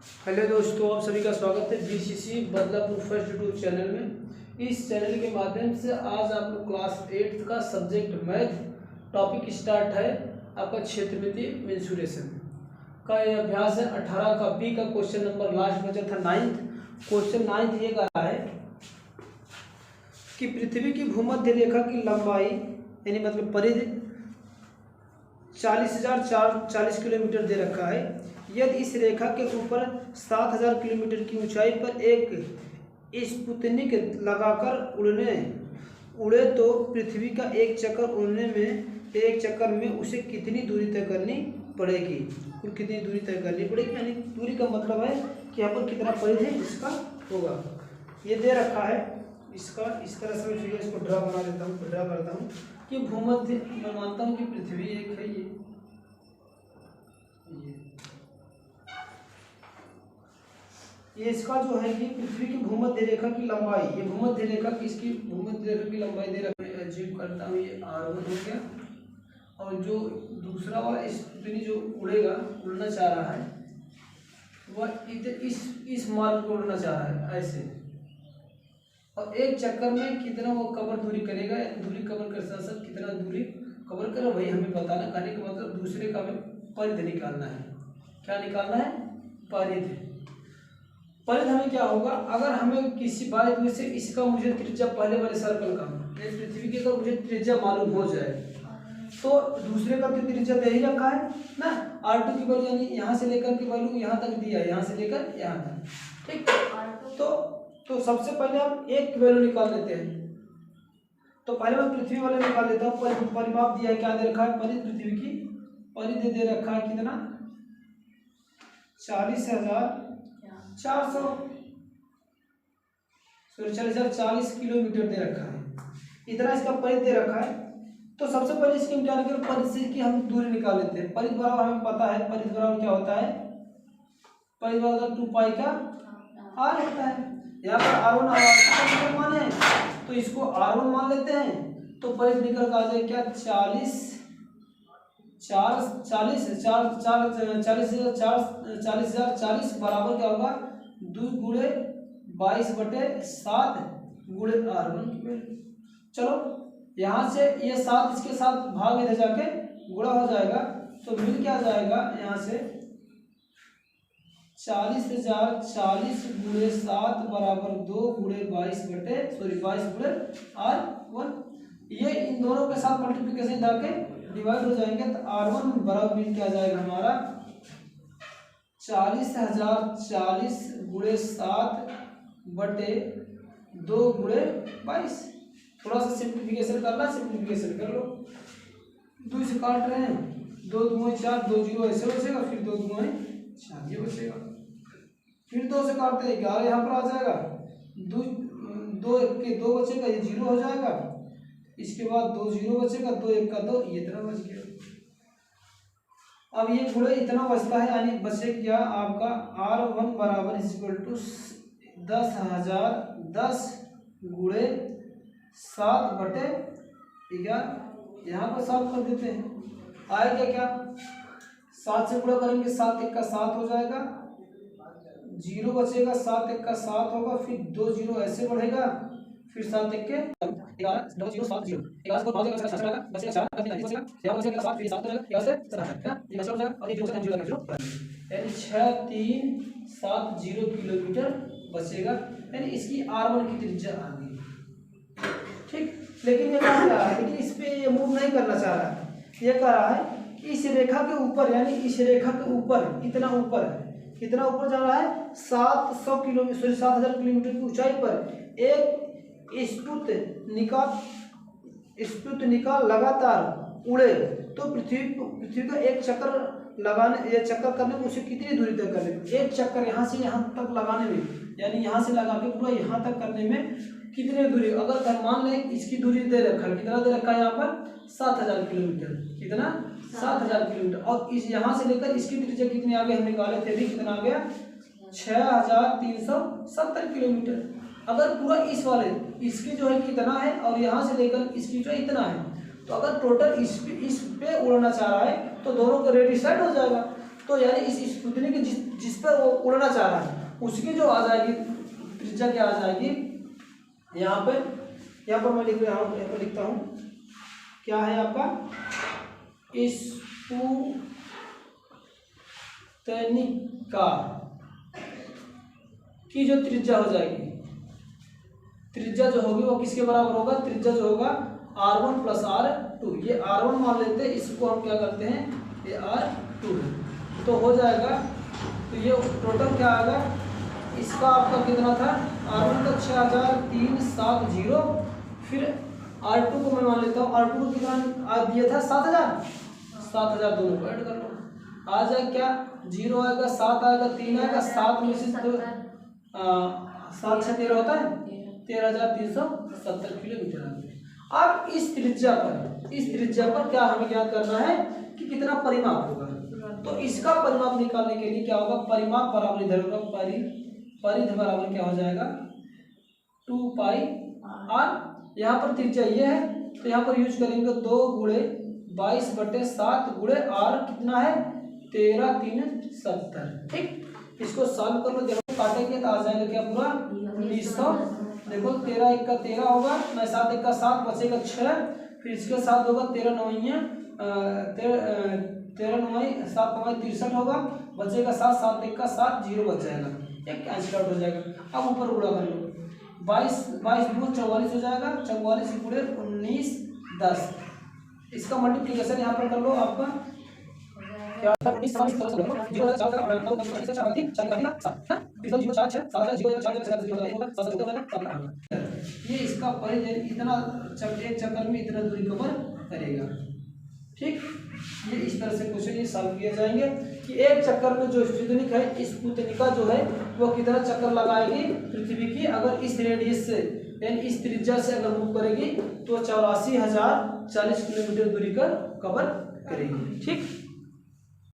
Hello दोस्तों, आप सभी का स्वागत है BCC Badlapur first YouTube channel में। इस चैनल के माध्यम से आज आप लोग क्लास 8 का सब्जेक्ट मैथ टॉपिक स्टार्ट है। आपका क्षेत्रमितीय मेंसुरेशन का ये अभ्यास है 18 का बी का क्वेश्चन नंबर लास्ट बचा था 9th। क्वेश्चन 9th ये कहा है कि पृथ्वी की भूमध्य रेखा की लंबाई यानी मतलब परिधि 40,040 किलोमीटर दे रखा है। यदि इस रेखा के ऊपर 7,000 किलोमीटर की ऊंचाई पर एक स्पुतनिक लगाकर उड़े तो पृथ्वी का एक चक्कर में उसे कितनी दूरी तय करनी पड़ेगी। कुल कितनी दूरी तय करनी पड़ेगी, यानी दूरी का मतलब है कि यहाँ पर कितना परिधि इसका होगा। ये दे रखा है, इसका इस तरह से मैं फिगर इसको ड्रा करता हूँ कि भूमध्य, मैं मानता हूँ कि पृथ्वी एक है। ये इसका जो है कि पृथ्वी की भूमध्य रेखा की लंबाई, ये भूमध्य रेखा की इसकी भूमध्य रेखा की लंबाई दे रखा है। अज्यूम करता हूँ ये r1 हो गया, और जो दूसरा वाला स्पुतनिक जो उड़ना चाह रहा है वह इस मार्ग को उड़ना चाह रहा है ऐसे, और एक चक्कर में कितना वो कवर दूरी करेगा, दूरी कवर कर साथ कितना दूरी कवर करे वही हमें बताना। कहने का मतलब दूसरे का हमें परिधि निकालना है। क्या निकालना है? परिधि। परिधि हमें क्या होगा, अगर हमें किसी बात वजह से इसका मुझे त्रिज्या पहले वाले सर्कल का पृथ्वी की अगर मुझे त्रिज्या मालूम हो जाए तो दूसरे का तो त्रिज्या दे ही रखा है ना, r2 की वैल्यू, यानी यहाँ से लेकर के वैल्यू यहाँ तक दिया है, यहाँ से लेकर यहाँ तक। ठीक, तो सबसे पहले हम एक वैल्यू निकाल लेते हैं। तो पहले मैं पृथ्वी वाले निकाल लेता हूँ। परिमाप दिया है, क्या दे रखा है? परिधि, पृथ्वी की परिधि दे रखा है कितना? 40,040 किलोमीटर दे रखा है। इतना इसका परिधि दे रखा है। तो सबसे पहले इसकी हम क्या करेंगे, परिधि की हम दूरी निकाल लेते हैं। परिधि बराबर हमें पता है, परिधि बराबर क्या होता है? परिधि बराबर 2 पाई का r होता है। यहाँ पर r1 माने हैं तो इसको r1 मान लेते हैं। तो परिधि निकल कर आ जाए क्या? 40,040 बराबर क्या होगा? 2 गुणे 22/7 गुणे r1 की वैल्यू। चलो यहाँ से ये 7 इसके साथ भाग इधर जाके गुणा हो जाएगा, तो मिल क्या जाएगा यहाँ से? 40,040 गुणे 7 बराबर 2 गुणे 22 गुणे r1। ये इन दोनों के साथ मल्टीप्लिकेशन जाके डिवाइड हो जाएंगे, तो r1 बराबर मिल क्या जाएगा हमारा? 40,040 गुणे 7 बटे 2 गुणे 22। थोड़ा सा सिंप्लीफिकेशन करना, सिंप्लीफिकेशन कर लो। 2 से काट रहे हैं, 2 दूनी 4, 2 जीरो ऐसे बचेगा, फिर 2 दूनी 4 ये बचेगा, फिर 2 से काटते हैं 11 यहाँ पर आ जाएगा, 2 के 2 बचेगा, ये 0 हो जाएगा। इसके बाद 2 0 बचेगा, 2 1 का 2, ये इतना बच गया। अब ये गुणे इतना बचता है, यानी बचे क्या आपका? r1 बराबर इक्वल टू 10,010 गुणे 7 बटे 11। यहाँ पर 7 कर देते हैं, आएगा क्या? 7 से गुणा करेंगे, 7 1 का 7 हो जाएगा, 0 बचेगा, 7 1 का 7 होगा, फिर 2 0 ऐसे बढ़ेगा, फिर 7 1 के 11 0 7 0 11 को 5 का बचेगा 4 का बचेगा, यहाँ बचेगा 7 फिर 7 हो जाएगा, 11 से 7 है ये बचेगा, और ये 0 से 0 का 0 यानी 6370 किलोमीटर बचेगा, यानी इसकी r1 की त्रिज्या आ गई। ठीक, लेकिन ये क्या कर रहा है, लेकिन इस पे ये मूव नहीं करना चाह रहा है। ये कह रहा है कि इस रेखा के ऊपर, यानी इस रेखा के ऊपर इतना ऊपर है, कितना ऊपर जा रहा है? 7,000 किलोमीटर की ऊंचाई पर एक स्पुतनिका लगातार उड़े तो पृथ्वी का एक चक्कर करने में उसे कितनी दूरी तय करने में? एक चक्कर यहाँ से यहाँ तक लगाने में, यानी यहाँ से लगा के पूरा यहाँ तक करने में कितनी दूरी? अगर मान लें इसकी दूरी दे रखा है, कितना दे रखा है यहाँ पर? 7,000 किलोमीटर। कितना? 7,000 किलोमीटर। और इस यहाँ से लेकर इसकी त्रिज्या कितनी आ गई? हम निकाले थे भी, कितना आ गया? 6,370 किलोमीटर। अगर पूरा इस वाले इसकी जो है कितना है, और यहाँ से लेकर इसकी जो इतना है, तो अगर टोटल इस पे उड़ना चाह रहा है तो दोनों का रेट डिसाइड हो जाएगा। तो यानी इस स्पुतनिक जिस पर वो उड़ना चाह रहा है उसकी जो आ जाएगी त्रिज्या क्या आ जाएगी, यहाँ पर मैं लिख रहा हूँ, यहाँ पर लिखता हूँ क्या है आपका स्पुतनिका की जो त्रिज्या हो जाएगी, त्रिज्या जो होगी वो किसके बराबर होगा, त्रिज्या जो होगा r1 + r2, ये r1 मान लेते हैं, इसको हम क्या करते हैं ये r2 है, तो हो जाएगा। तो ये टोटल क्या आएगा इसका आपका कितना था, r1 का 6370, फिर r2 को मैं मान लेता हूँ, r2 को कितना दिया था 7000 दोनों को ऐड कर लो, आ जाए क्या 0 आएगा 7 आएगा 3 आएगा 7 में से 7 6 13 होता है 13,370 किलोमीटर आ गया। अब इस त्रिज्या पर क्या हमें ज्ञात करना है कि कितना परिमाप होगा, तो इसका परिमाप निकालने के लिए क्या होगा, परिमाप बराबर इधर होगा, परिध बराबर क्या हो जाएगा 2πr, यहाँ पर त्रिज्या ये है तो यहाँ पर यूज करेंगे 2 × 22/7 × r कितना है 13,370, ठीक। इसको सॉल्व कर लो, देखो काटेंगे तो आ जाएगा क्या पूरा 1900, देखो 13 × 1 = 13 होगा, 7 × 1 = 7 बचेगा 6, फिर इसके साथ होगा 13 × 9 = 7 × 63 होगा, बचेगा 7 7 × 1 = 7 0 बच जाएगा, एक कैंसिल आउट हो जाएगा। अब ऊपर गुणा कर लो 22 2 44 हो जाएगा, 44 × 19 10, इसका मल्टीप्लिकेशन यहाँ पर कर लो, आपका क्या था 19 ये इसका परिधि इतना एक चक्कर में इतना दूरी कवर करेगा, ठीक। ये इस तरह से क्वेश्चन ये सॉल्व किए जाएंगे कि एक चक्कर में जो स्पुतनिक है स्पुतनिका जो है वो कितना चक्कर लगाएगी पृथ्वी की, अगर इस रेडियस से यानी इस त्रिज्या से अगर मूव करेगी तो 84,040 किलोमीटर दूरी का कवर करेगी, ठीक।